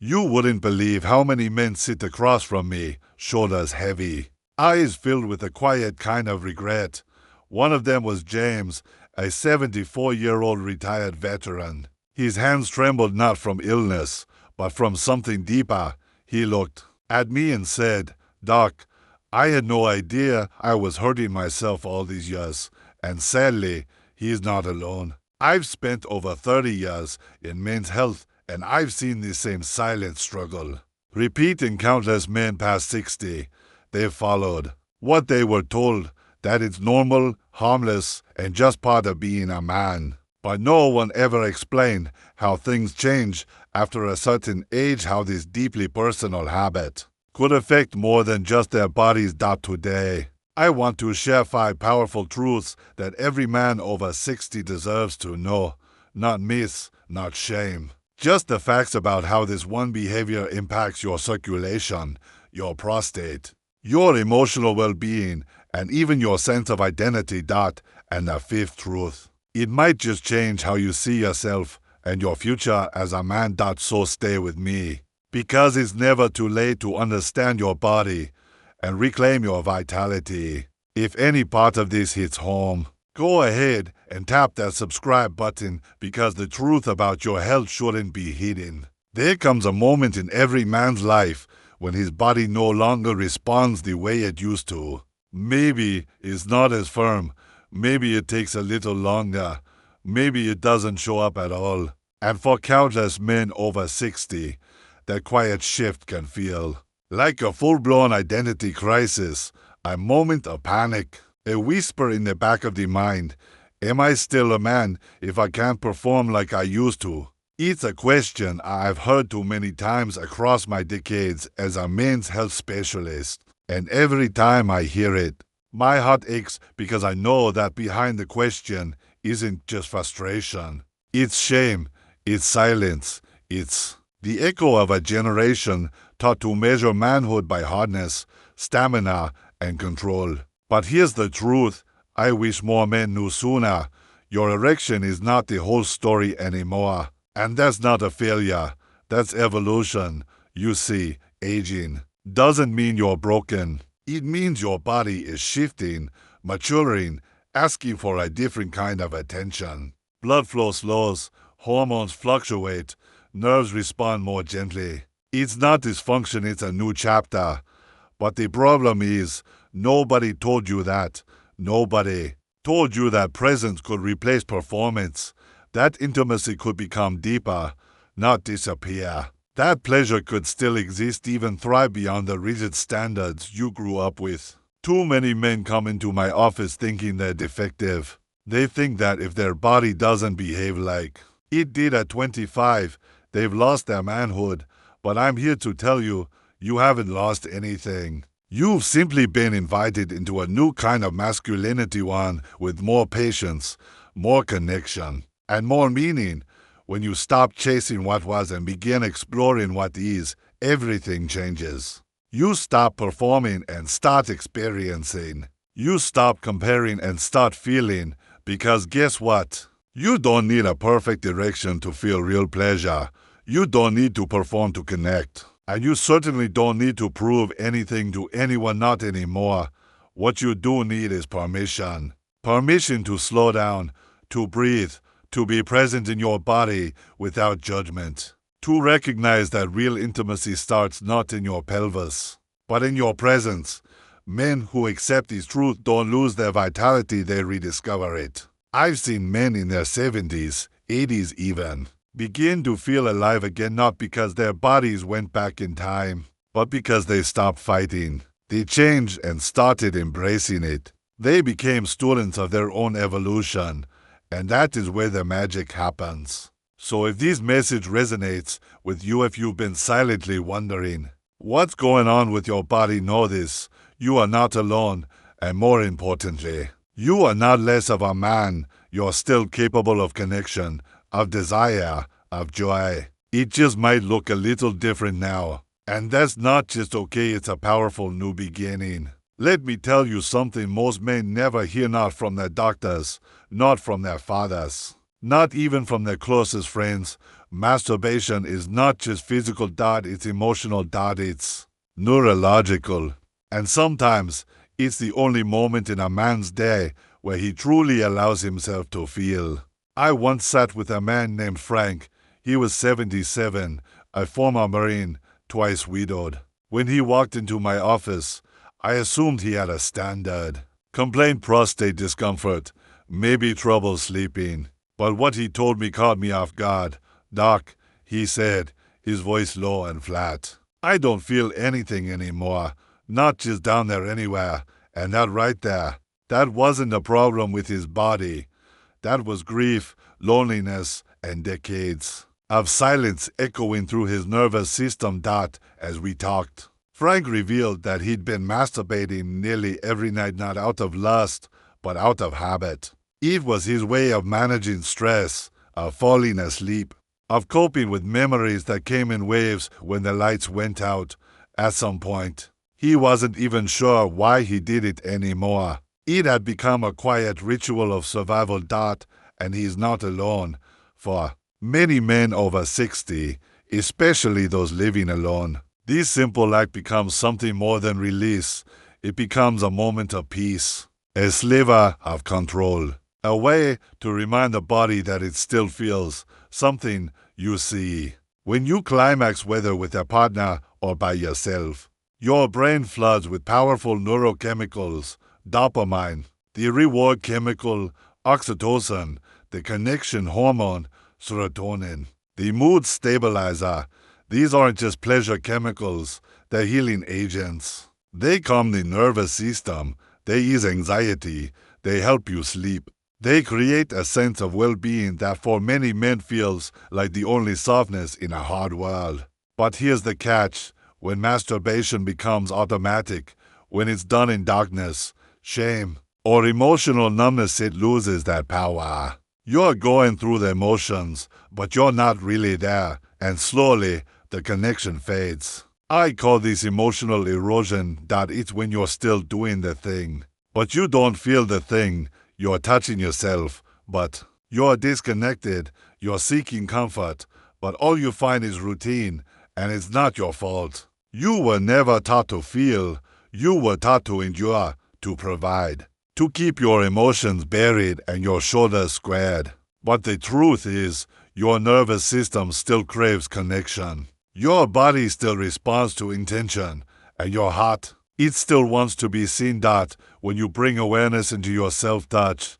You wouldn't believe how many men sit across from me, shoulders heavy, eyes filled with a quiet kind of regret. One of them was James, a 74-year-old retired veteran. His hands trembled not from illness, but from something deeper. He looked at me and said, "Doc, I had no idea I was hurting myself all these years, and sadly, he is not alone. I've spent over 30 years in men's health, and I've seen this same silent struggle repeat in countless men past 60. They've followed what they were told, that it's normal, harmless, and just part of being a man. But no one ever explained how things change after a certain age, how this deeply personal habit could affect more than just their bodies today. I want to share 5 powerful truths that every man over 60 deserves to know. Not myths, not shame. Just the facts about how this one behavior impacts your circulation, your prostate, your emotional well-being, and even your sense of identity. And the 5th truth. It might just change how you see yourself and your future as a man. So stay with me, because it's never too late to understand your body and reclaim your vitality. If any part of this hits home, go ahead and tap that subscribe button, because the truth about your health shouldn't be hidden. There comes a moment in every man's life when his body no longer responds the way it used to. Maybe it's not as firm. Maybe it takes a little longer. Maybe it doesn't show up at all. And for countless men over 60, that quiet shift can feel like a full-blown identity crisis, a moment of panic, a whisper in the back of the mind. Am I still a man if I can't perform like I used to? It's a question I've heard too many times across my decades as a men's health specialist. And every time I hear it, my heart aches, because I know that behind the question isn't just frustration. It's shame, it's silence, it's the echo of a generation taught to measure manhood by hardness, stamina, and control. But here's the truth I wish more men knew sooner. Your erection is not the whole story anymore. And that's not a failure. That's evolution. You see, aging doesn't mean you're broken. It means your body is shifting, maturing, asking for a different kind of attention. Blood flow slows, hormones fluctuate, nerves respond more gently. It's not dysfunction, it's a new chapter. But the problem is, nobody told you that. Nobody told you that presence could replace performance. That intimacy could become deeper, not disappear. That pleasure could still exist, even thrive beyond the rigid standards you grew up with. Too many men come into my office thinking they're defective. They think that if their body doesn't behave like it did at 25, they've lost their manhood. But I'm here to tell you, you haven't lost anything. You've simply been invited into a new kind of masculinity, one with more patience, more connection, and more meaning. When you stop chasing what was and begin exploring what is, everything changes. You stop performing and start experiencing. You stop comparing and start feeling, because guess what? You don't need a perfect erection to feel real pleasure. You don't need to perform to connect. And you certainly don't need to prove anything to anyone, not anymore. What you do need is permission. Permission to slow down, to breathe, to be present in your body without judgment. To recognize that real intimacy starts not in your pelvis, but in your presence. Men who accept this truth don't lose their vitality, they rediscover it. I've seen men in their 70s, 80s even, begin to feel alive again, not because their bodies went back in time, but because they stopped fighting. They changed and started embracing it. They became students of their own evolution, and that is where the magic happens. So if this message resonates with you, if you've been silently wondering what's going on with your body, know this: you are not alone, and more importantly, you are not less of a man. You're still capable of connection, of desire, of joy. It just might look a little different now. And that's not just okay, it's a powerful new beginning. Let me tell you something most men never hear, not from their doctors, not from their fathers, not even from their closest friends. Masturbation is not just physical, it's emotional, it's neurological. And sometimes it's the only moment in a man's day where he truly allows himself to feel. I once sat with a man named Frank. He was 77, a former Marine, twice widowed. When he walked into my office, I assumed he had a standard. Complained prostate discomfort, maybe trouble sleeping. But what he told me caught me off guard. "Doc," he said, his voice low and flat, "I don't feel anything anymore, not just down there anywhere." And that right there, that wasn't a problem with his body. That was grief, loneliness, and decades of silence echoing through his nervous system. As we talked, Frank revealed that he'd been masturbating nearly every night, not out of lust, but out of habit. It was his way of managing stress, of falling asleep, of coping with memories that came in waves when the lights went out. At some point, he wasn't even sure why he did it anymore. It had become a quiet ritual of survival. And he's not alone. For many men over 60, especially those living alone, this simple act becomes something more than release. It becomes a moment of peace, a sliver of control, a way to remind the body that it still feels something. You see, when you climax, whether with a partner or by yourself, your brain floods with powerful neurochemicals, dopamine, the reward chemical, oxytocin, the connection hormone, serotonin, the mood stabilizer. These aren't just pleasure chemicals, they're healing agents. They calm the nervous system, they ease anxiety, they help you sleep. They create a sense of well-being that for many men feels like the only softness in a hard world. But here's the catch. When masturbation becomes automatic, when it's done in darkness, shame, or emotional numbness, it loses that power. You're going through the emotions, but you're not really there, and slowly the connection fades. I call this emotional erosion. It's when you're still doing the thing, but you don't feel the thing. You're touching yourself, but you're disconnected. You're seeking comfort, but all you find is routine, and it's not your fault. You were never taught to feel. You were taught to endure, to provide, to keep your emotions buried and your shoulders squared. But the truth is, your nervous system still craves connection. Your body still responds to intention, and your heart, it still wants to be seen. When you bring awareness into your self-touch,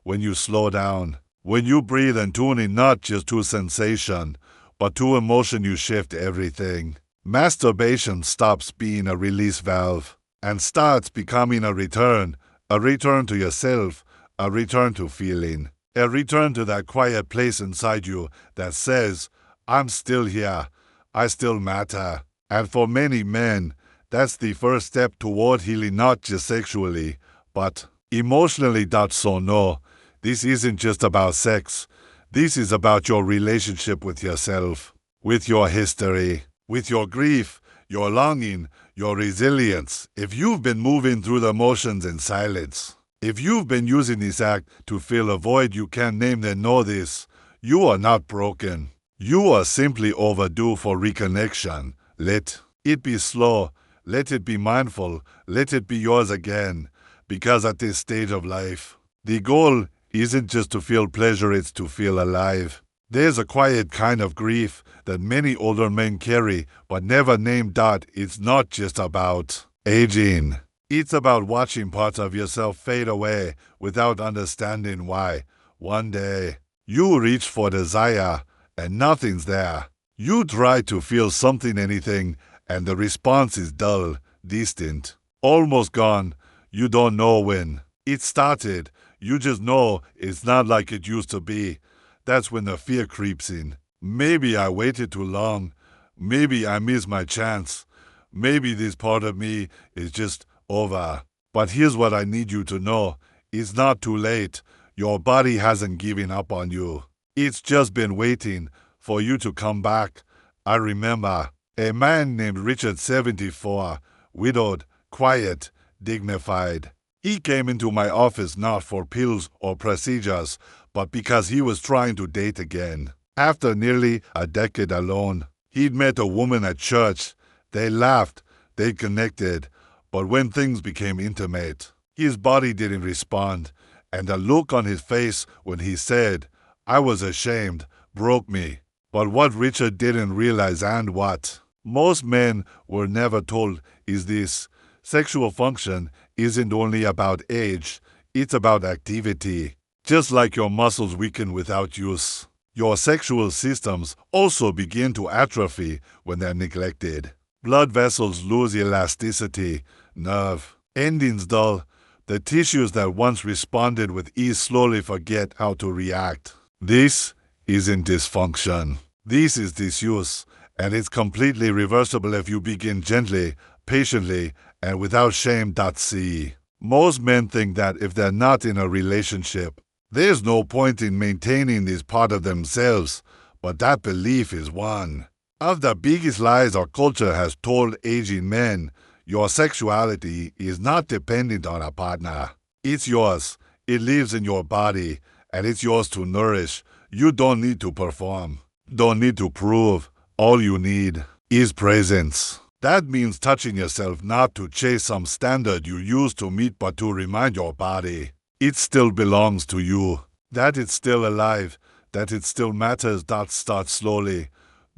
when you slow down, when you breathe and tune in not just to sensation, but to emotion, you shift everything. Masturbation stops being a release valve and starts becoming a return to yourself, a return to feeling, a return to that quiet place inside you that says, "I'm still here, I still matter." And for many men, that's the first step toward healing, not just sexually, but emotionally. So no, this isn't just about sex. This is about your relationship with yourself, with your history, with your grief, your longing, your resilience. If you've been moving through the motions in silence, if you've been using this act to fill a void you can't name, then know this: you are not broken. You are simply overdue for reconnection. Let it be slow. Let it be mindful. Let it be yours again. Because at this stage of life, the goal isn't just to feel pleasure, it's to feel alive. There's a quiet kind of grief that many older men carry but never name. It's not just about aging. It's about watching parts of yourself fade away without understanding why. One day, you reach for desire and nothing's there. You try to feel something, anything, and the response is dull, distant, almost gone. You don't know when it started. You just know it's not like it used to be. That's when the fear creeps in. Maybe I waited too long. Maybe I missed my chance. Maybe this part of me is just over. But here's what I need you to know. It's not too late. Your body hasn't given up on you. It's just been waiting for you to come back. I remember a man named Richard, 74, widowed, quiet, dignified. He came into my office not for pills or procedures, but because he was trying to date again. After nearly a decade alone, he'd met a woman at church. They laughed, they connected, but when things became intimate, his body didn't respond, and the look on his face when he said, "I was ashamed," broke me. But what Richard didn't realize, and what most men were never told, is this: sexual function isn't only about age, it's about activity. Just like your muscles weaken without use, your sexual systems also begin to atrophy when they're neglected. Blood vessels lose elasticity, nerve endings dull. The tissues that once responded with ease slowly forget how to react. This isn't dysfunction. This is disuse, and it's completely reversible if you begin gently, patiently, and without shame. See, most men think that if they're not in a relationship, there's no point in maintaining this part of themselves, but that belief is one of the biggest lies our culture has told aging men. Your sexuality is not dependent on a partner. It's yours. It lives in your body, and it's yours to nourish. You don't need to perform. Don't need to prove. All you need is presence. That means touching yourself not to chase some standard you used to meet, but to remind your body it still belongs to you, that it's still alive, that it still matters. Start slowly.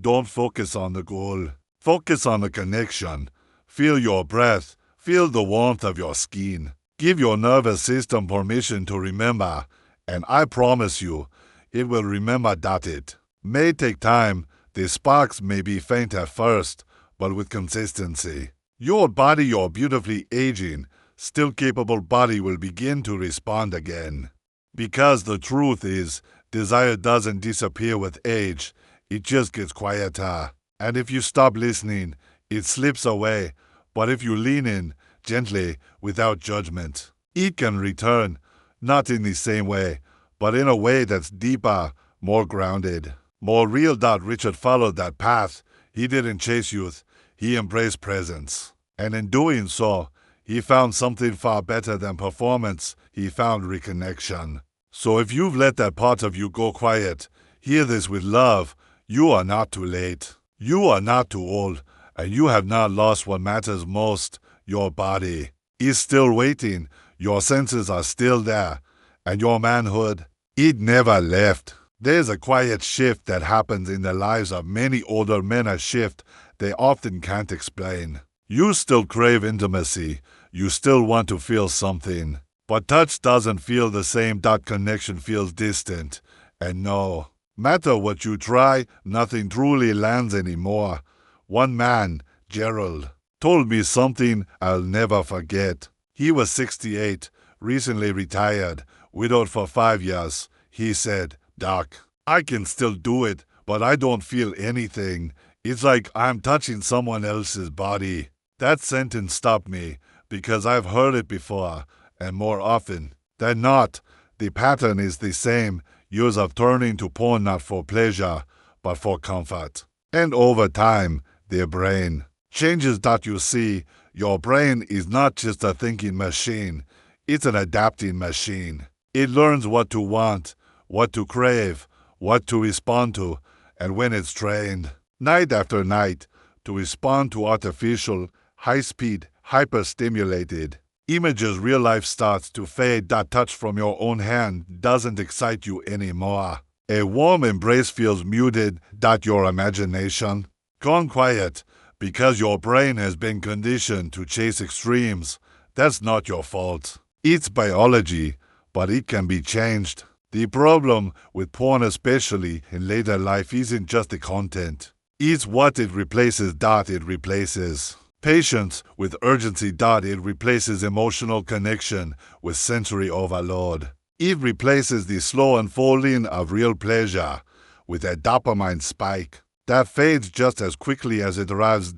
Don't focus on the goal. Focus on the connection. Feel your breath. Feel the warmth of your skin. Give your nervous system permission to remember, and I promise you, it will remember. It may take time. The sparks may be faint at first, but with consistency, your body, your beautifully aging, still capable body, will begin to respond again. Because the truth is, desire doesn't disappear with age, it just gets quieter. And if you stop listening, it slips away. But if you lean in, gently, without judgment, it can return, not in the same way, but in a way that's deeper, more grounded, more real. Richard followed that path. He didn't chase youth, he embraced presence. And in doing so, he found something far better than performance. He found reconnection. So if you've let that part of you go quiet, hear this with love. You are not too late. You are not too old. And you have not lost what matters most. Your body is still waiting. Your senses are still there. And your manhood, it never left. There's a quiet shift that happens in the lives of many older men, a shift they often can't explain. You still crave intimacy. You still want to feel something. But touch doesn't feel the same. Connection feels distant. And no matter what you try, nothing truly lands anymore. One man, Gerald, told me something I'll never forget. He was 68, recently retired, widowed for 5 years. He said, "Doc, I can still do it, but I don't feel anything. It's like I'm touching someone else's body." That sentence stopped me because I've heard it before, and more often than not, the pattern is the same. Years of turning to porn not for pleasure, but for comfort. And over time, their brain changes. You see, your brain is not just a thinking machine, it's an adapting machine. It learns what to want, what to crave, what to respond to, and when it's trained, night after night, to respond to artificial, high-speed, hyper-stimulated images, real life starts to fade. That touch from your own hand doesn't excite you anymore. A warm embrace feels muted. Your imagination gone quiet because your brain has been conditioned to chase extremes. That's not your fault. It's biology, but it can be changed. The problem with porn, especially in later life, isn't just the content. It's what it replaces. It replaces patience with urgency. It replaces emotional connection with sensory overload. It replaces the slow unfolding of real pleasure with a dopamine spike that fades just as quickly as it arrives.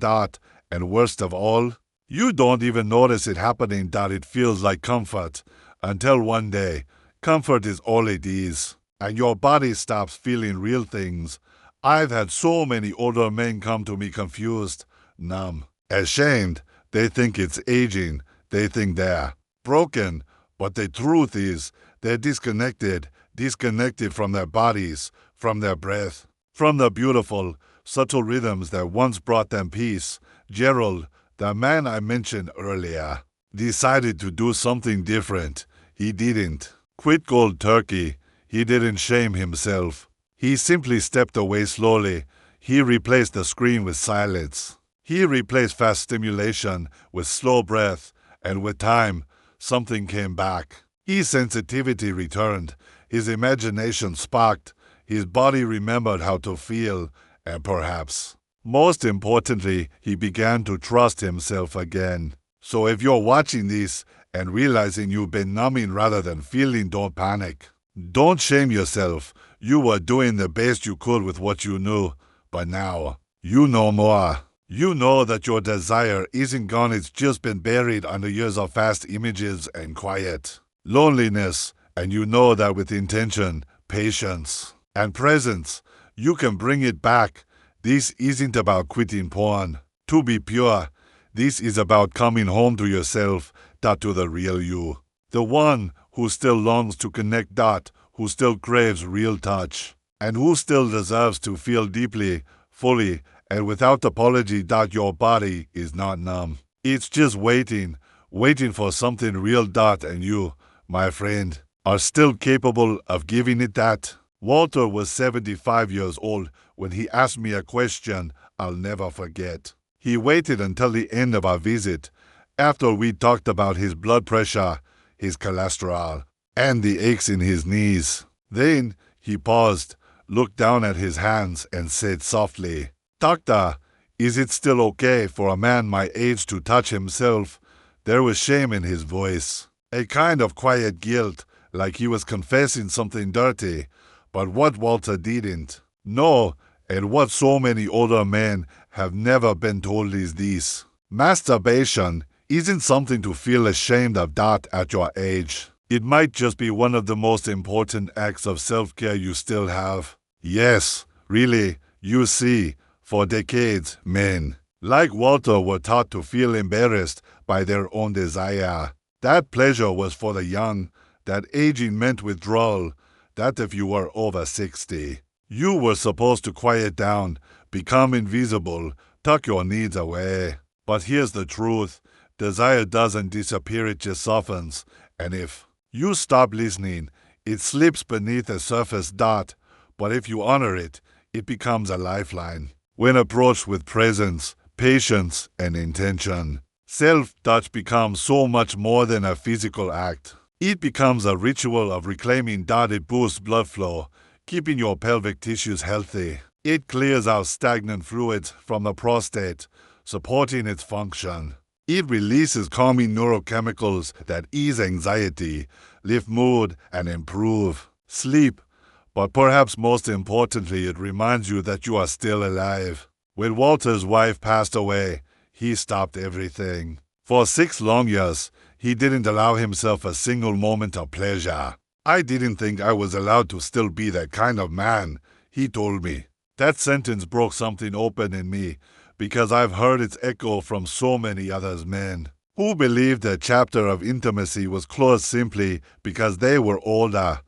And worst of all, you don't even notice it happening. It feels like comfort until one day, comfort is all it is, and your body stops feeling real things. I've had so many older men come to me confused, numb, ashamed. They think it's aging. They think they're broken. But the truth is, they're disconnected. disconnected from their bodies, from their breath, from the beautiful, subtle rhythms that once brought them peace. Gerald, the man I mentioned earlier, decided to do something different. He didn't quit cold turkey. He didn't shame himself. He simply stepped away slowly. He replaced the screen with silence. He replaced fast stimulation with slow breath, and with time, something came back. His sensitivity returned. His imagination sparked. His body remembered how to feel, and perhaps, most importantly, he began to trust himself again. So if you're watching this and realizing you've been numbing rather than feeling, don't panic. Don't shame yourself. You were doing the best you could with what you knew, but now you know more. You know that your desire isn't gone, it's just been buried under years of fast images and quiet loneliness, and you know that with intention, patience, and presence, you can bring it back. This isn't about quitting porn. To be pure, this is about coming home to yourself, to the real you. The one who still longs to connect, who still craves real touch, and who still deserves to feel deeply, fully, and without apology. Your body is not numb. It's just waiting for something real. And you, my friend, are still capable of giving it that. Walter was 75 years old when he asked me a question I'll never forget. He waited until the end of our visit, after we talked about his blood pressure, his cholesterol, and the aches in his knees. Then he paused, looked down at his hands, and said softly, "Doctor, is it still okay for a man my age to touch himself?" There was shame in his voice, a kind of quiet guilt, like he was confessing something dirty. But what Walter didn't know, and what so many older men have never been told, is this: masturbation isn't something to feel ashamed of at your age. It might just be one of the most important acts of self-care you still have. Yes, really, you see, for decades, men, like Walter, were taught to feel embarrassed by their own desire. That pleasure was for the young, that aging meant withdrawal, that if you were over 60, you were supposed to quiet down, become invisible, tuck your needs away. But here's the truth: desire doesn't disappear, it just softens. And if you stop listening, it slips beneath the surface. But if you honor it, it becomes a lifeline. When approached with presence, patience, and intention, self-touch becomes so much more than a physical act. It becomes a ritual of reclaiming. It boosts blood flow, keeping your pelvic tissues healthy. It clears out stagnant fluids from the prostate, supporting its function. It releases calming neurochemicals that ease anxiety, lift mood, and improve sleep. But perhaps most importantly, it reminds you that you are still alive. When Walter's wife passed away, he stopped everything. For 6 long years, he didn't allow himself a single moment of pleasure. "I didn't think I was allowed to still be that kind of man," he told me. That sentence broke something open in me, because I've heard its echo from so many others men who believed their chapter of intimacy was closed simply because they were older.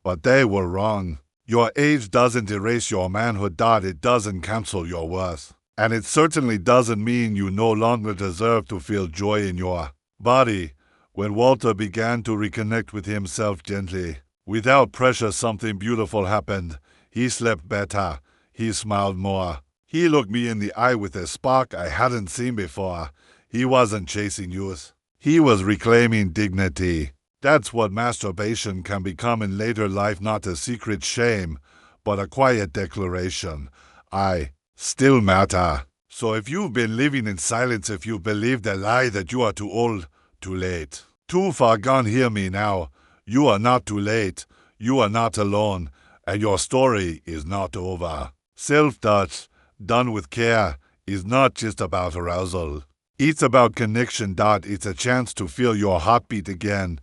But they were wrong. Your age doesn't erase your manhood. It doesn't cancel your worth. And it certainly doesn't mean you no longer deserve to feel joy in your body. When Walter began to reconnect with himself gently, without pressure, something beautiful happened. He slept better. He smiled more. He looked me in the eye with a spark I hadn't seen before. He wasn't chasing youth. He was reclaiming dignity. That's what masturbation can become in later life, not a secret shame, but a quiet declaration. I still matter. So if you've been living in silence, if you believe the lie that you are too old, too late, too far gone, hear me now. You are not too late. You are not alone. And your story is not over. Self-touch, done with care, is not just about arousal. It's about connection. It's a chance to feel your heartbeat again,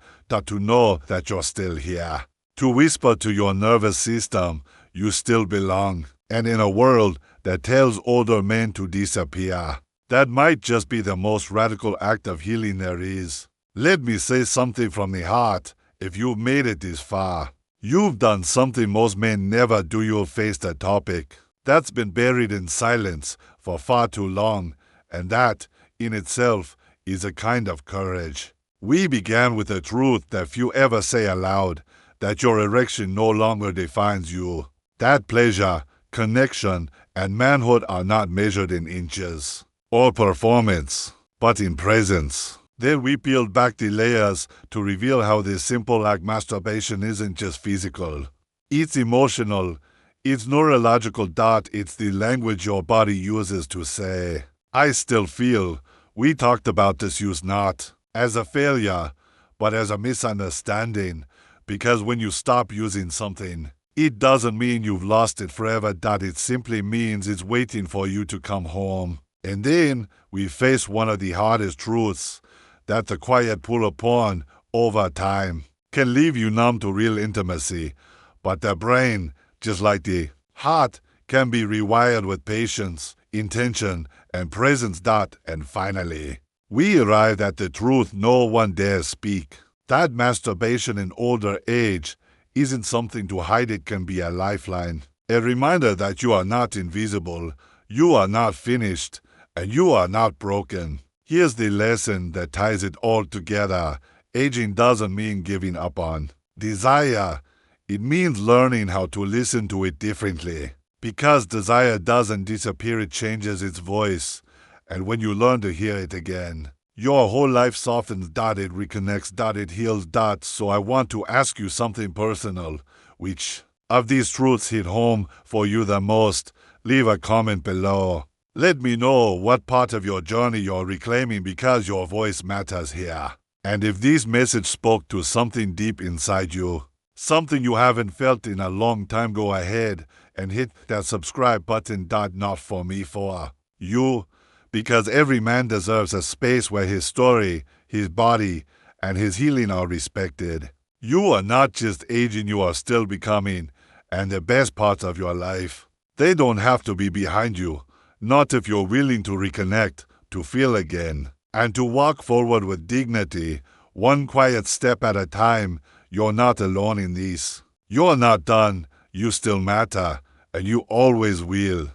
to know that you're still here. To whisper to your nervous system, you still belong. And in a world that tells older men to disappear, that might just be the most radical act of healing there is. Let me say something from the heart. If you've made it this far, You've done something most men never do. You've faced a topic that's been buried in silence for far too long, and that, in itself, is a kind of courage. We began with a truth that few ever say aloud, that your erection no longer defines you. That pleasure, connection, and manhood are not measured in inches or performance, but in presence. Then we peeled back the layers to reveal how this simple act, masturbation, isn't just physical. It's emotional, it's neurological. It's the language your body uses to say, I still feel. We talked about this use not as a failure, but as a misunderstanding, because when you stop using something, it doesn't mean you've lost it forever. It simply means it's waiting for you to come home. And then we face one of the hardest truths, that the quiet pull of porn over time can leave you numb to real intimacy, but the brain, just like the heart, can be rewired with patience, intention, and presence. And finally, we arrived at the truth no one dares speak, that masturbation in older age isn't something to hide. It can be a lifeline, a reminder that you are not invisible, you are not finished, and you are not broken. Here's the lesson that ties it all together. Aging doesn't mean giving up on desire. It means learning how to listen to it differently. Because desire doesn't disappear, it changes its voice. And when you learn to hear it again, your whole life softens. It reconnects. It heals. So I want to ask you something personal. Which of these truths hit home for you the most? Leave a comment below. Let me know what part of your journey you're reclaiming, because your voice matters here. And if this message spoke to something deep inside you, something you haven't felt in a long time, go ahead and hit that subscribe button. Not for me, for you, because every man deserves a space where his story, his body, and his healing are respected. You are not just aging, you are still becoming, and the best parts of your life, they don't have to be behind you. Not if you're willing to reconnect, to feel again, and to walk forward with dignity, one quiet step at a time. You're not alone in this. You're not done. You still matter, and you always will.